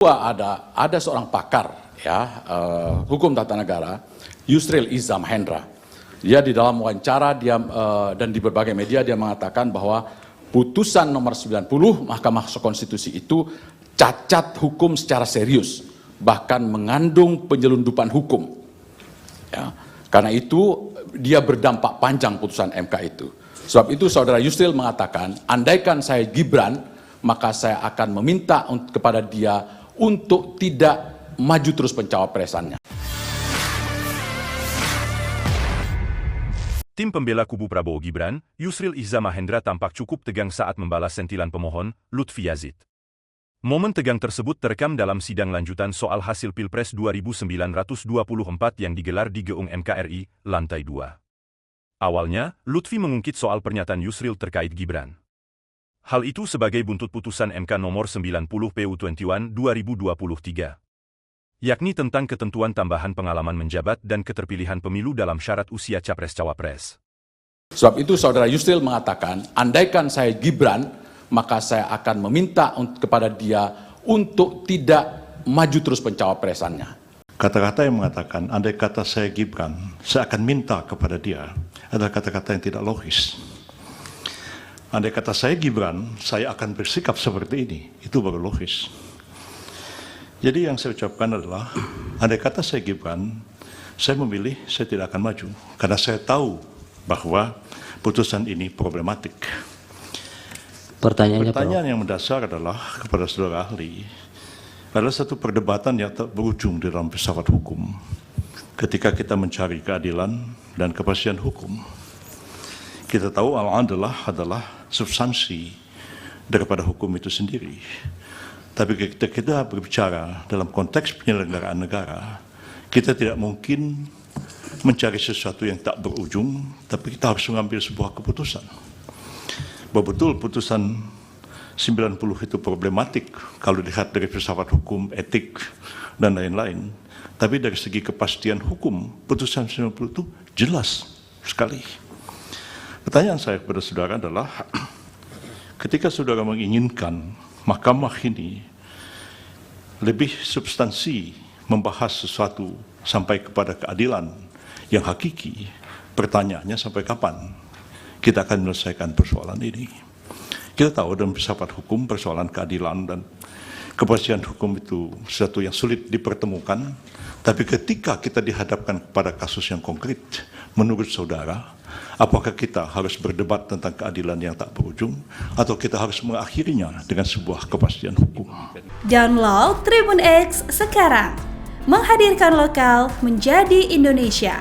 Ada seorang pakar ya hukum tata negara, Yusril Iza Mahendra. Dia di dalam wawancara dan di berbagai media dia mengatakan bahwa putusan nomor 90 Mahkamah Konstitusi itu cacat hukum secara serius, bahkan mengandung penyelundupan hukum. Ya, karena itu dia berdampak panjang putusan MK itu. Sebab itu saudara Yusril mengatakan, andaikan saya Gibran, maka saya akan meminta kepada dia untuk tidak maju terus pencawapresannya. Tim pembela kubu Prabowo Gibran, Yusril Iza Mahendra tampak cukup tegang saat membalas sentilan pemohon, Lutfi Yazid. Momen tegang tersebut terekam dalam sidang lanjutan soal hasil Pilpres 2924 yang digelar di Gedung MKRI, lantai 2. Awalnya, Lutfi mengungkit soal pernyataan Yusril terkait Gibran. Hal itu sebagai buntut putusan MK nomor 90 PU21 2023. Yakni tentang ketentuan tambahan pengalaman menjabat dan keterpilihan pemilu dalam syarat usia Capres-Cawapres. Sebab itu saudara Yusril mengatakan, andaikan saya Gibran, maka saya akan meminta kepada dia untuk tidak maju terus pencawapresannya. Kata-kata yang mengatakan, andai kata saya Gibran, saya akan minta kepada dia, adalah kata-kata yang tidak logis. Andai kata saya Gibran, saya akan bersikap seperti ini, itu baru logis. Jadi yang saya ucapkan adalah, andai kata saya Gibran, saya memilih saya tidak akan maju, karena saya tahu bahwa putusan ini problematik. Pertanyaan yang mendasar adalah kepada saudara ahli, adalah satu perdebatan yang tak berujung di dalam filsafat hukum, ketika kita mencari keadilan dan kepastian hukum. Kita tahu al-adlah adalah substansi daripada hukum itu sendiri. Tapi ketika kita berbicara dalam konteks penyelenggaraan negara, kita tidak mungkin mencari sesuatu yang tak berujung, tapi kita harus mengambil sebuah keputusan. Bahwa betul putusan 90 itu problematik kalau dilihat dari filsafat hukum, etik, dan lain-lain. Tapi dari segi kepastian hukum, putusan 90 itu jelas sekali. Pertanyaan saya kepada saudara adalah, ketika saudara menginginkan mahkamah ini lebih substansi membahas sesuatu sampai kepada keadilan yang hakiki, pertanyaannya sampai kapan kita akan menyelesaikan persoalan ini? Kita tahu dalam filsafat hukum persoalan keadilan dan kepastian hukum itu sesuatu yang sulit dipertemukan, tapi ketika kita dihadapkan kepada kasus yang konkret, menurut saudara, apakah kita harus berdebat tentang keadilan yang tak berujung, atau kita harus mengakhirinya dengan sebuah kepastian hukum? Download Tribun X sekarang, menghadirkan lokal menjadi Indonesia.